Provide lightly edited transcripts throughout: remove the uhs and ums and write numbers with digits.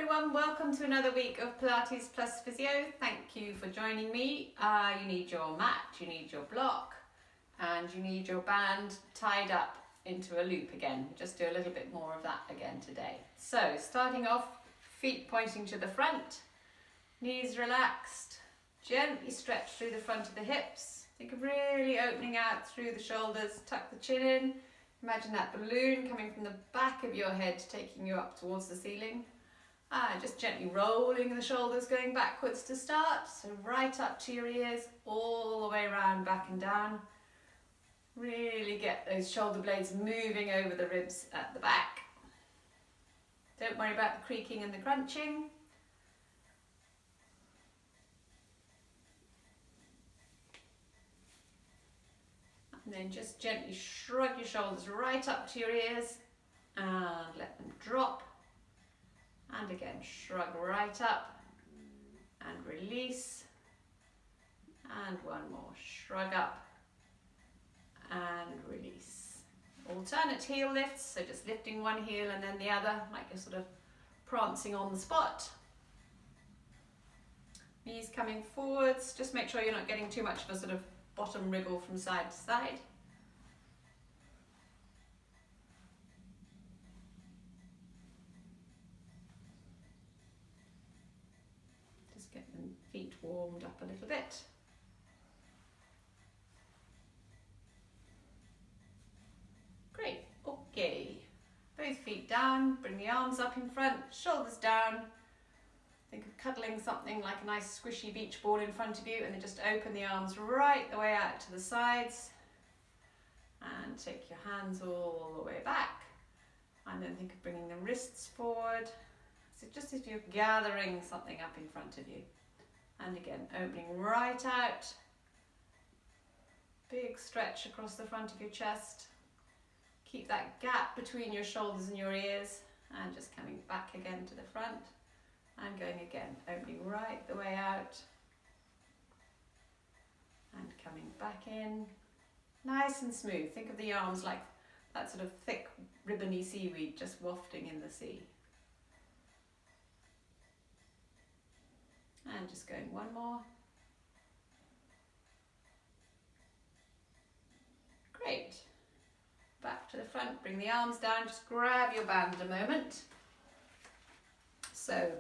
everyone, welcome to another week of Pilates plus Physio. Thank you for joining me. You need your mat, you need your block, and you need your band tied up into a loop again. Just do a little bit more of that again today. So starting off, feet pointing to the front, knees relaxed, gently stretch through the front of the hips. Think of really opening out through the shoulders, tuck the chin in. Imagine that balloon coming from the back of your head, taking you up towards the ceiling. Just gently rolling the shoulders, going backwards to start. So right up to your ears, all the way around, back and down. Really get those shoulder blades moving over the ribs at the back. Don't worry about the creaking and the crunching. And then just gently shrug your shoulders right up to your ears and let them drop. And again, shrug right up and release. And one more, shrug up and release. Alternate heel lifts, so just lifting one heel and then the other, like you're sort of prancing on the spot. Knees coming forwards, just make sure you're not getting too much of a sort of bottom wriggle from side to side. Just get the feet warmed up a little bit. Great, okay. Both feet down, bring the arms up in front, shoulders down. Think of cuddling something like a nice squishy beach ball in front of you, and then just open the arms right the way out to the sides and take your hands all the way back, and then think of bringing the wrists forward, so just as if you're gathering something up in front of you. And again, opening right out, big stretch across the front of your chest. Keep that gap between your shoulders and your ears, and just coming back again to the front. And going again, opening right the way out and coming back in. Nice and smooth. Think of the arms like that sort of thick, ribbony seaweed just wafting in the sea. And just going one more. Great. Back to the front, bring the arms down, just grab your band a moment. So,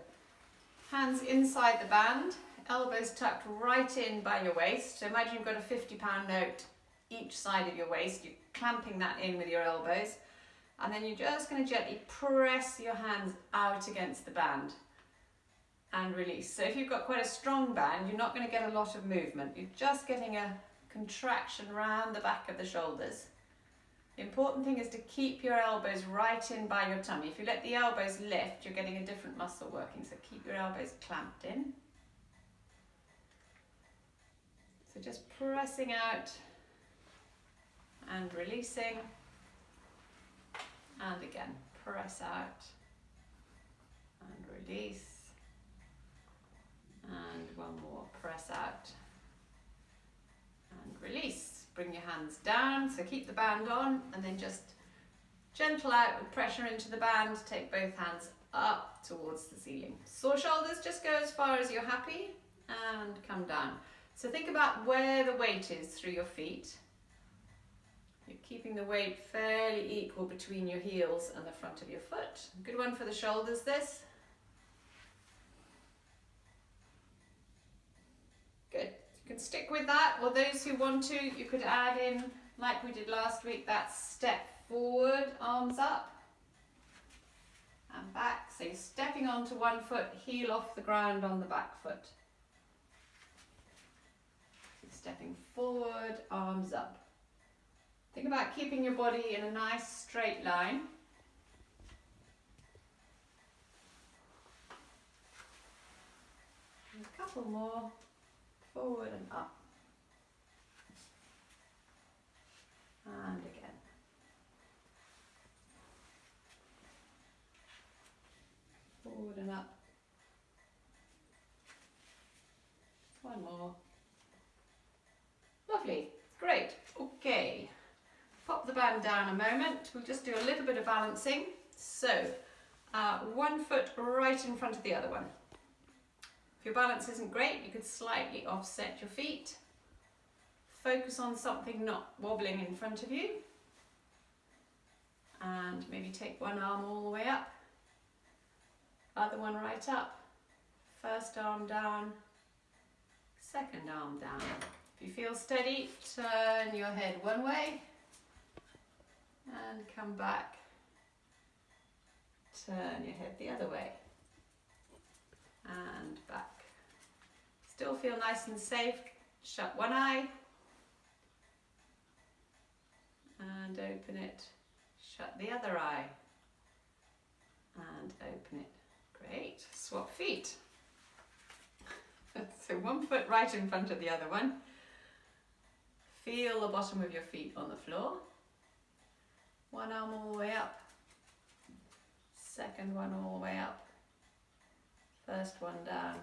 hands inside the band, elbows tucked right in by your waist. So imagine you've got a £50 note each side of your waist. You're clamping that in with your elbows. And then you're just going to gently press your hands out against the band and release. So if you've got quite a strong band, you're not going to get a lot of movement. You're just getting a contraction around the back of the shoulders. The important thing is to keep your elbows right in by your tummy. If you let the elbows lift, you're getting a different muscle working, so keep your elbows clamped in. So just pressing out and releasing, and again, press out and release, and one more, press out and release. Bring your hands down, so keep the band on, and then just gentle out with pressure into the band. Take both hands up towards the ceiling. Sore shoulders, just go as far as you're happy and come down. So think about where the weight is through your feet. You're keeping the weight fairly equal between your heels and the front of your foot. Good one for the shoulders, this. Good. You can stick with that, or those who want to, you could add in, like we did last week, that step forward, arms up and back. So you're stepping onto one foot, heel off the ground on the back foot. Stepping forward, arms up. Think about keeping your body in a nice straight line. And a couple more. Forward and up. And again. Forward and up. One more. Lovely. Great. Okay. Pop the band down a moment. We'll just do a little bit of balancing. So one foot right in front of the other one. If your balance isn't great, you could slightly offset your feet. Focus on something not wobbling in front of you. And maybe take one arm all the way up, other one right up. First arm down, second arm down. If you feel steady, turn your head one way and come back. Turn your head the other way and back. Still feel nice and safe. Shut one eye and open it. Shut the other eye and open it. Great. Swap feet. So one foot right in front of the other one. Feel the bottom of your feet on the floor. One arm all the way up. Second one all the way up. First one down.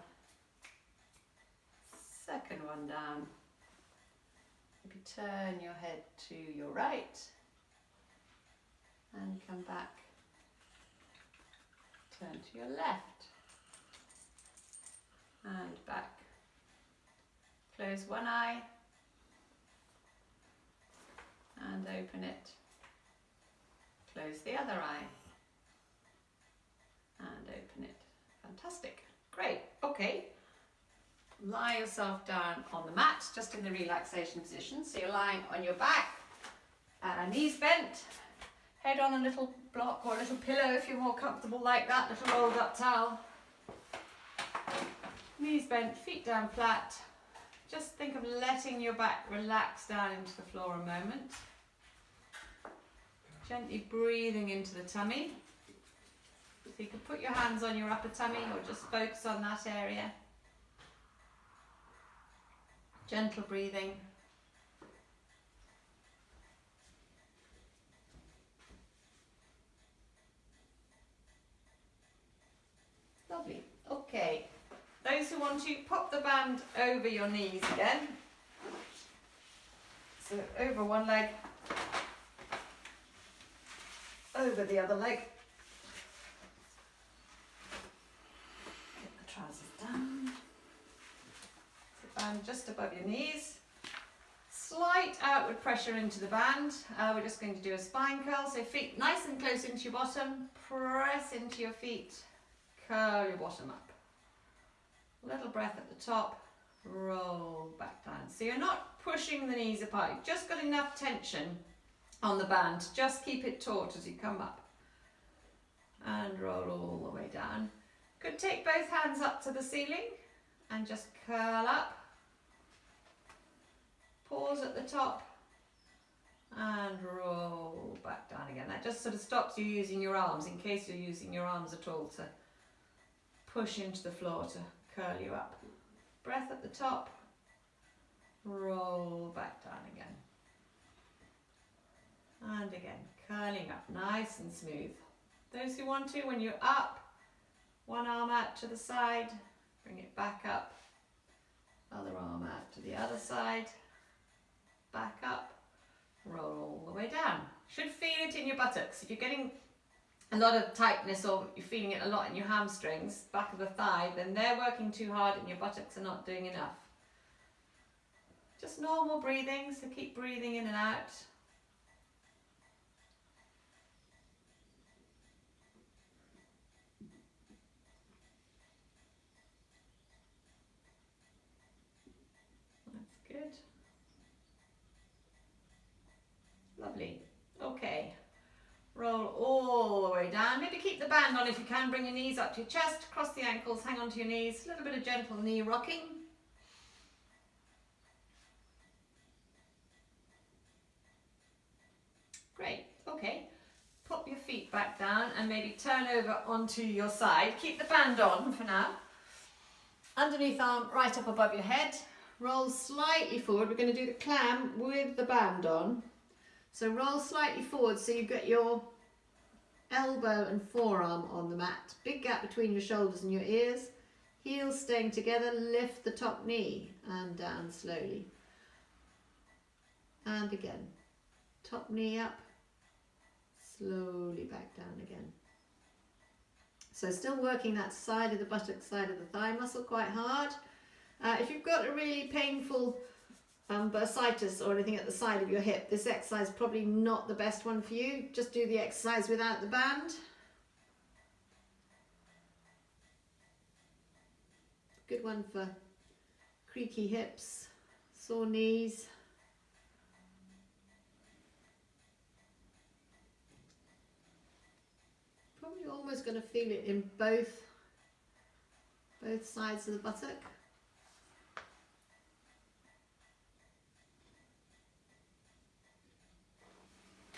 Second one down. Maybe turn your head to your right and come back. Turn to your left and back. Close one eye and open it. Close the other eye and open it. Fantastic. Great. Okay. Lie yourself down on the mat, just in the relaxation position. So you're lying on your back, knees bent, head on a little block or a little pillow if you're more comfortable like that, little rolled up towel. Knees bent, feet down flat. Just think of letting your back relax down into the floor a moment. Gently breathing into the tummy. So you can put your hands on your upper tummy or just focus on that area. Gentle breathing. Lovely. Okay. Those who want to, pop the band over your knees again. So over one leg, over the other leg. Get the trousers down. The band just above your knees. Slight outward pressure into the band. We're just going to do a spine curl. So feet nice and close into your bottom. Press into your feet. Curl your bottom up. Little breath at the top. Roll back down. So you're not pushing the knees apart. You've just got enough tension on the band. Just keep it taut as you come up. And roll all the way down. Could take both hands up to the ceiling and just curl up. Pause at the top and roll back down again. That just sort of stops you using your arms, in case you're using your arms at all, to push into the floor to curl you up. Breath at the top, roll back down again. And again, curling up nice and smooth. Those who want to, when you're up, one arm out to the side, bring it back up, other arm out to the other side, back up, roll all the way down. Should feel it in your buttocks. If you're getting a lot of tightness or you're feeling it a lot in your hamstrings, back of the thigh, then they're working too hard and your buttocks are not doing enough. Just normal breathing, so keep breathing in and out. That's good. Lovely. Okay. Roll all the way down. Maybe keep the band on if you can. Bring your knees up to your chest, cross the ankles, hang on to your knees. A little bit of gentle knee rocking. Great. Okay. Pop your feet back down and maybe turn over onto your side. Keep the band on for now. Underneath arm right up above your head. Roll slightly forward. We're going to do the clam with the band on. So roll slightly forward so you get your elbow and forearm on the mat. Big gap between your shoulders and your ears. Heels staying together. Lift the top knee and down slowly. And again. Top knee up. Slowly back down again. So still working that side of the buttock, side of the thigh muscle quite hard. If you've got a really painful bursitis or anything at the side of your hip, this exercise is probably not the best one for you. Just do the exercise without the band. Good one for creaky hips, sore knees. Probably almost going to feel it in both sides of the buttock.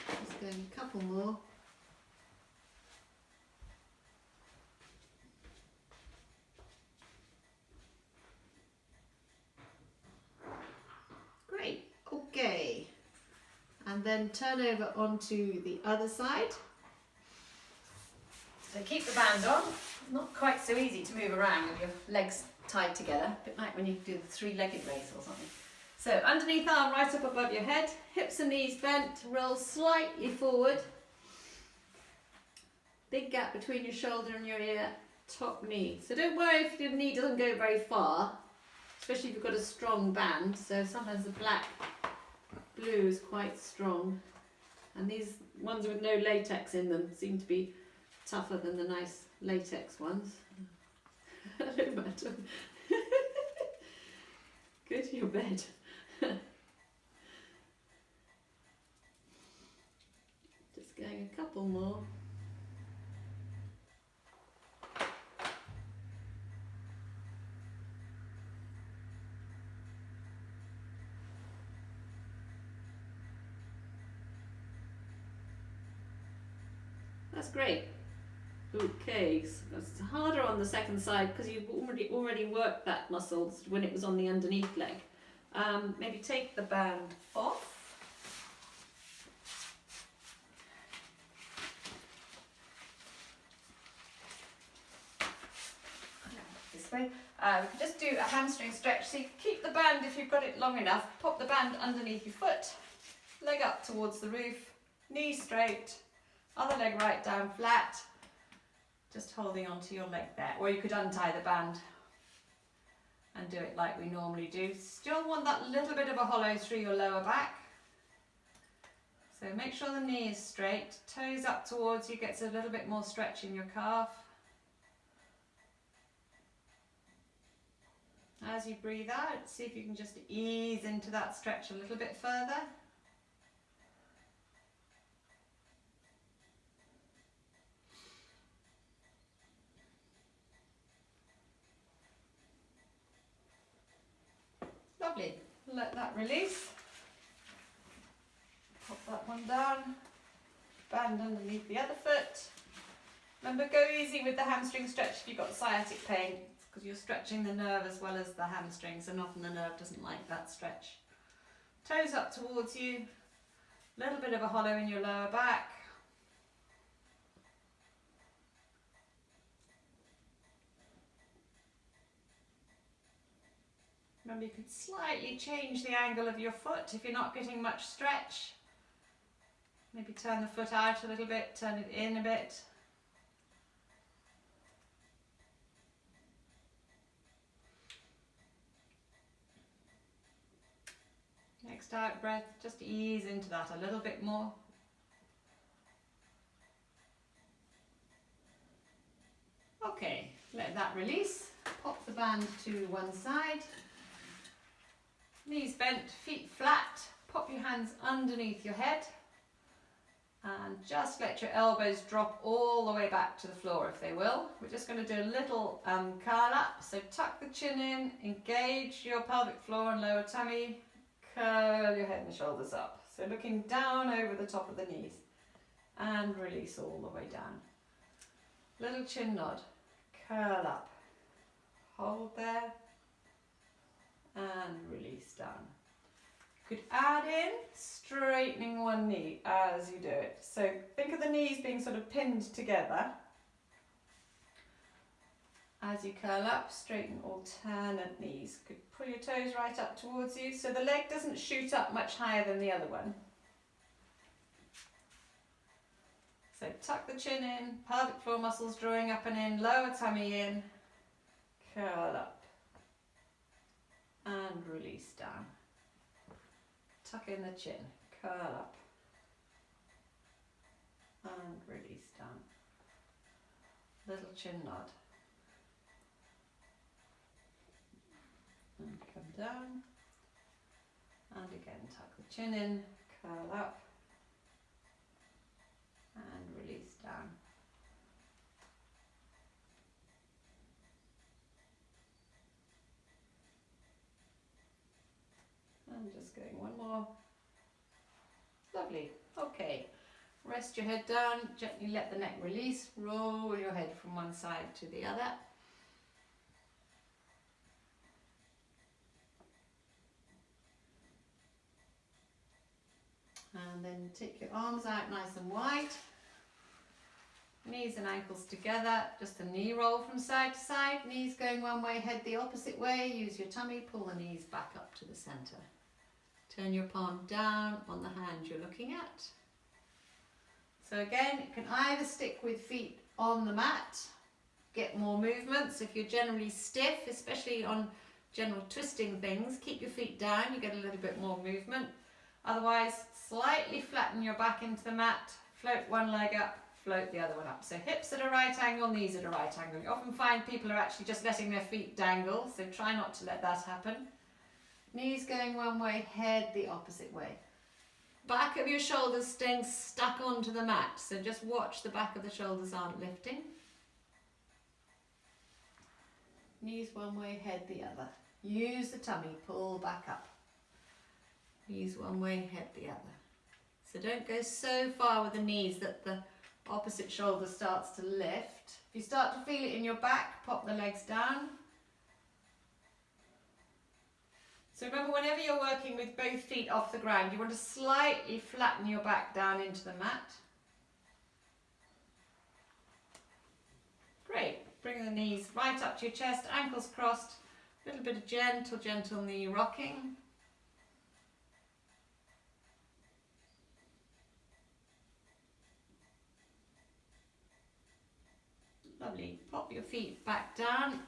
Just going a couple more. Great, okay. And then turn over onto the other side. So keep the band on. It's not quite so easy to move around with your legs tied together, a bit like when you do the three-legged race or something. So underneath arm right up above your head, hips and knees bent, roll slightly forward. Big gap between your shoulder and your ear, top knee. So don't worry if your knee doesn't go very far, especially if you've got a strong band. So sometimes the black blue is quite strong. And these ones with no latex in them seem to be tougher than the nice latex ones. Hello, madam. Go to your bed. Just going a couple more. That's great. Okay, so it's harder on the second side because you've already worked that muscle when it was on the underneath leg. Maybe take the band off. This way. We can just do a hamstring stretch. So you keep the band if you've got it long enough. Pop the band underneath your foot. Leg up towards the roof. Knee straight. Other leg right down flat. Just holding onto your leg there. Or you could untie the band and do it like we normally do. Still want that little bit of a hollow through your lower back. So make sure the knee is straight. Toes up towards you, gets a little bit more stretch in your calf. As you breathe out, see if you can just ease into that stretch a little bit further. Lovely. Let that release. Pop that one down. Band underneath the other foot. Remember, go easy with the hamstring stretch if you've got sciatic pain, because you're stretching the nerve as well as the hamstrings, and often the nerve doesn't like that stretch. Toes up towards you. A little bit of a hollow in your lower back. Remember, you could slightly change the angle of your foot if you're not getting much stretch. Maybe turn the foot out a little bit, turn it in a bit. Next out breath, just ease into that a little bit more. Okay, let that release. Pop the band to one side. Knees bent, feet flat. Pop your hands underneath your head. And just let your elbows drop all the way back to the floor if they will. We're just going to do a little curl up. So tuck the chin in, engage your pelvic floor and lower tummy. Curl your head and shoulders up. So looking down over the top of the knees. And release all the way down. Little chin nod. Curl up. Hold there. And release down. You could add in straightening one knee as you do it. So think of the knees being sort of pinned together. As you curl up, straighten alternate knees. Could pull your toes right up towards you so the leg doesn't shoot up much higher than the other one. So tuck the chin in, pelvic floor muscles drawing up and in, lower tummy in, curl up and release down. Tuck in the chin, curl up and release down. Little chin nod. And come down. And again, tuck the chin in, curl up and release down. And just going one more. Lovely. Okay. Rest your head down, gently let the neck release, roll your head from one side to the other. And then take your arms out nice and wide. Knees and ankles together, just a knee roll from side to side. Knees going one way, head the opposite way. Use your tummy, pull the knees back up to the center. Turn your palm down on the hand you're looking at. So again, you can either stick with feet on the mat, get more movements. If you're generally stiff, especially on general twisting things, keep your feet down, you get a little bit more movement. Otherwise, slightly flatten your back into the mat, float one leg up, float the other one up. So hips at a right angle, knees at a right angle. You often find people are actually just letting their feet dangle, so try not to let that happen. Knees going one way, head the opposite way. Back of your shoulders staying stuck onto the mat, so just watch the back of the shoulders aren't lifting. Knees one way, head the other. Use the tummy, pull back up. Knees one way, head the other. So don't go so far with the knees that the opposite shoulder starts to lift. If you start to feel it in your back, pop the legs down. So remember, whenever you're working with both feet off the ground, you want to slightly flatten your back down into the mat. Great. Bring the knees right up to your chest, ankles crossed, a little bit of gentle knee rocking. Lovely. Pop your feet back down.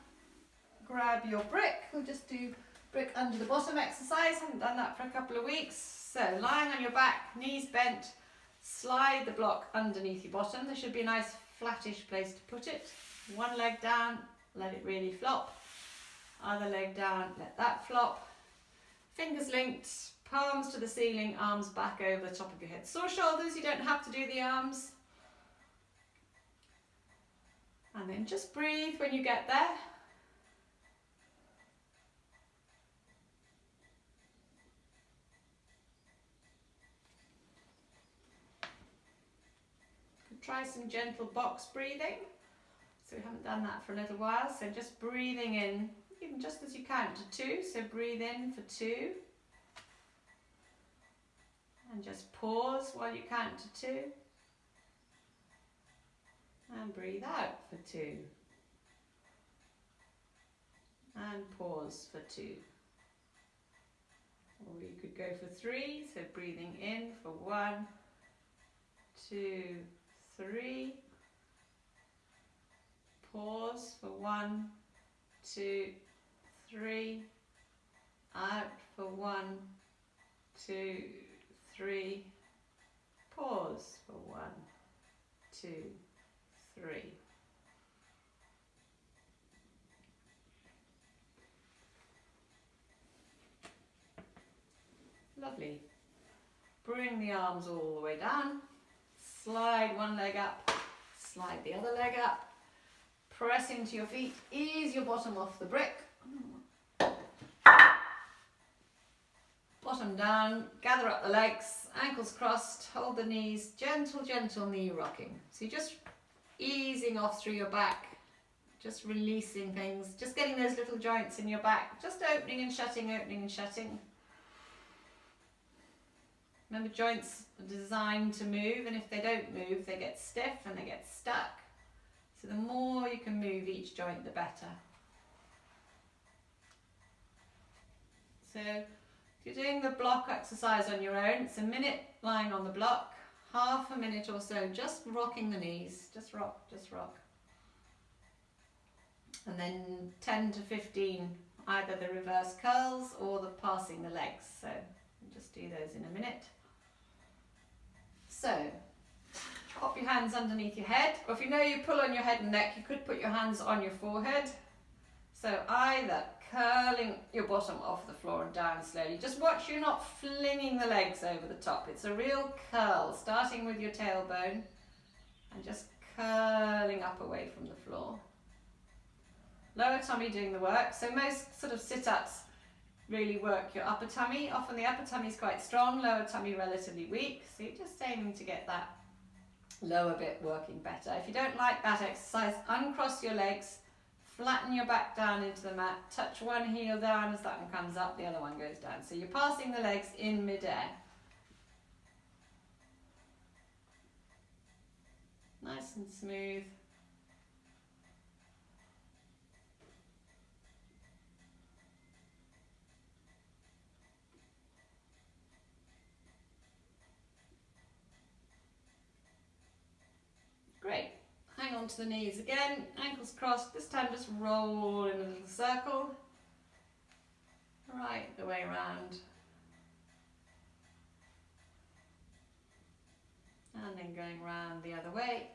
Grab your brick. We'll just do brick under the bottom exercise. Haven't done that for a couple of weeks. So lying on your back, knees bent, slide the block underneath your bottom. There should be a nice flattish place to put it. One leg down, let it really flop. Other leg down, let that flop. Fingers linked, palms to the ceiling, arms back over the top of your head. Sore shoulders, you don't have to do the arms. And then just breathe when you get there. Try some gentle box breathing. So we haven't done that for a little while. So just breathing in, even just as you count to 2. So breathe in for 2. And just pause while you count to 2. And breathe out for 2. And pause for 2. Or you could go for 3. So breathing in for 1, 2, 3, pause for 1, 2, 3, out for 1, 2, 3, pause for 1, 2, 3. Lovely. Bring the arms all the way down. Slide one leg up, slide the other leg up, press into your feet, ease your bottom off the brick. Bottom down, gather up the legs, ankles crossed, hold the knees, gentle knee rocking. So you're just easing off through your back, just releasing things, just getting those little joints in your back, just opening and shutting, opening and shutting. Remember, joints are designed to move, and if they don't move, they get stiff and they get stuck. So the more you can move each joint, the better. So if you're doing the block exercise on your own, it's a minute lying on the block, half a minute or so, just rocking the knees. Just rock, just rock. And then 10 to 15, either the reverse curls or the passing the legs. So we'll just do those in a minute. So pop your hands underneath your head. Or if you know you pull on your head and neck, you could put your hands on your forehead. So either curling your bottom off the floor and down slowly. Just watch you're not flinging the legs over the top. It's a real curl, starting with your tailbone and just curling up away from the floor. Lower tummy doing the work. So most sort of sit-ups really work your upper tummy. Often the upper tummy is quite strong, lower tummy relatively weak. So you're just aiming to get that lower bit working better. If you don't like that exercise, uncross your legs, flatten your back down into the mat, touch one heel down as that one comes up, the other one goes down. So you're passing the legs in midair. Nice and smooth. Great. Hang on to the knees again, ankles crossed, this time just roll in a little circle, right the way around. And then going round the other way.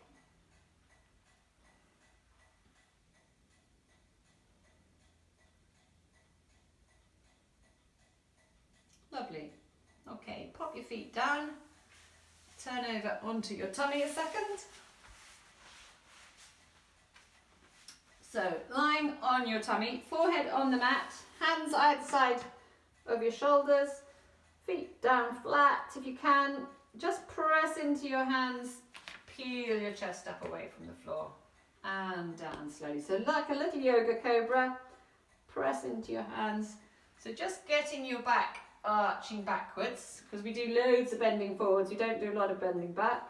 Lovely. Okay, pop your feet down, turn over onto your tummy a second. So, lying on your tummy, forehead on the mat, hands either side of your shoulders, feet down flat if you can. Just press into your hands, peel your chest up away from the floor and down slowly. So like a little yoga cobra, press into your hands. So just getting your back arching backwards, because we do loads of bending forwards, we don't do a lot of bending back.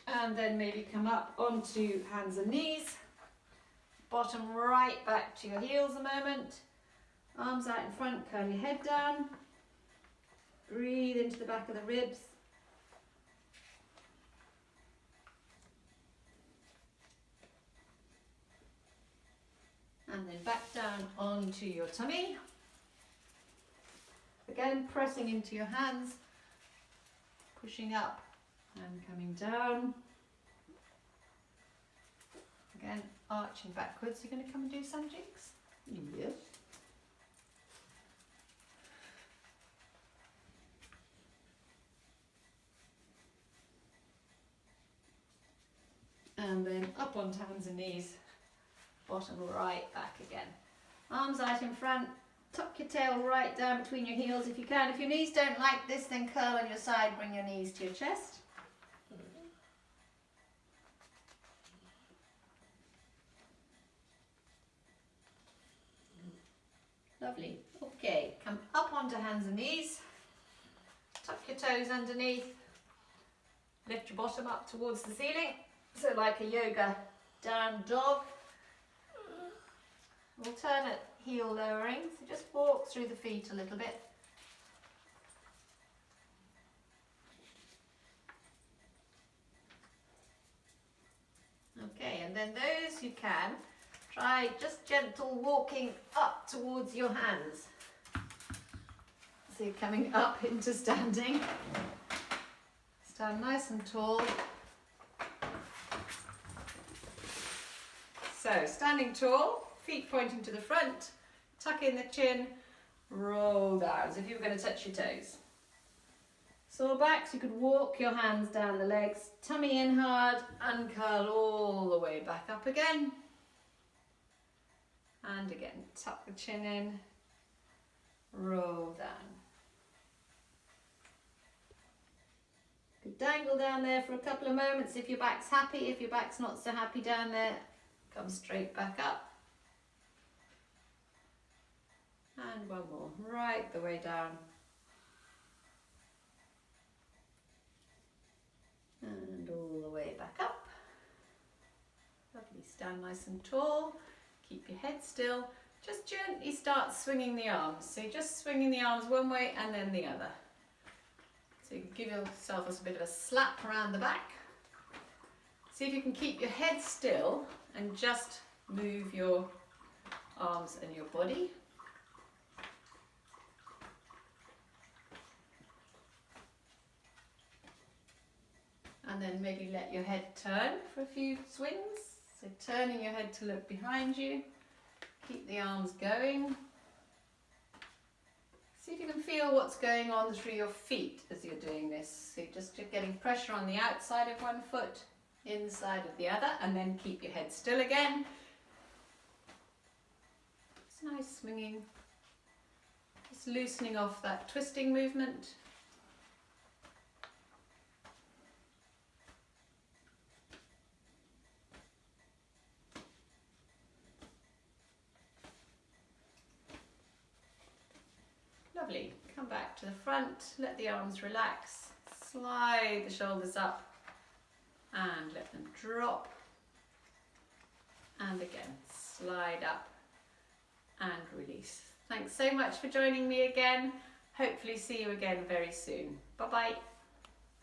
And then maybe come up onto hands and knees. Bottom right back to your heels a moment. Arms out in front, curl your head down. Breathe into the back of the ribs. And then back down onto your tummy. Again, pressing into your hands, pushing up and coming down. Again, arching backwards. You're going to come and do some jigs? Yes. And then up onto hands and knees, bottom right back again. Arms out in front, tuck your tail right down between your heels if you can. If your knees don't like this, then curl on your side, bring your knees to your chest. Lovely. Okay, come up onto hands and knees, tuck your toes underneath, lift your bottom up towards the ceiling, so like a yoga down dog. Alternate heel lowering, so just walk through the feet a little bit. Okay, and then those who can, try just gentle walking up towards your hands. So you're coming up into standing. Stand nice and tall. So standing tall, feet pointing to the front, tuck in the chin, roll down as if you were going to touch your toes. Sore back, so you could walk your hands down the legs, tummy in hard, uncurl all the way back up again. And again, tuck the chin in, roll down. You could dangle down there for a couple of moments if your back's happy. If your back's not so happy down there, come straight back up. And one more, right the way down. And all the way back up. Lovely, stand nice and tall. Keep your head still. Just gently start swinging the arms. So you're just swinging the arms one way and then the other. So you can give yourself a bit of a slap around the back. See if you can keep your head still and just move your arms and your body. And then maybe let your head turn for a few swings. So turning your head to look behind you. Keep the arms going. See if you can feel what's going on through your feet as you're doing this. So you're getting pressure on the outside of one foot, inside of the other, and then keep your head still again. It's nice swinging. Just loosening off that twisting movement. Lovely. Come back to the front, let the arms relax, slide the shoulders up and let them drop. And again, slide up and release. Thanks so much for joining me again. Hopefully see you again very soon. Bye bye.